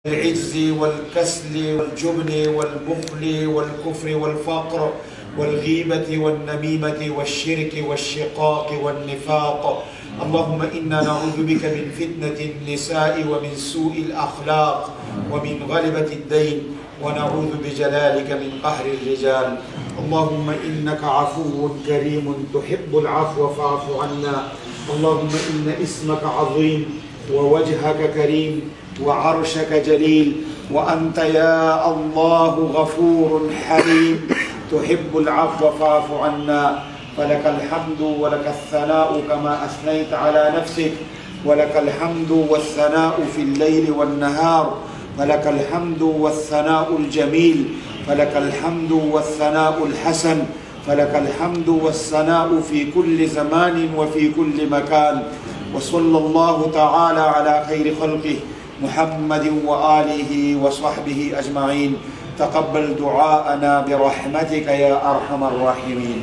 العجز والكسل والجبن والبخل والكفر والفقر والغيبة والنميمة والشرك والشقاق والنفاق. اللهم إنا نعوذ بك من فتنة النساء ومن سوء الأخلاق ومن غلبة الدين، ونعوذ بجلالك من قهر الرجال. اللهم إنك عفو كريم تحب العفو فاعف عنا. اللهم إن اسمك عظيم ووجهك كريم وعرشك جليل، وأنت يا الله غفور حليم تحب العفو فاعف عنا. فلك الحمد ولك الثناء كما أثنيت على نفسك، ولك الحمد والثناء في الليل والنهار، فلك الحمد والثناء الجميل، فلك الحمد والثناء الحسن، فلك الحمد والثناء في كل زمان وفي كل مكان. وصلى الله تعالى على خير خلقه محمد وآله وصحبه أجمعين. تقبل دعاءنا برحمتك يا أرحم الراحمين.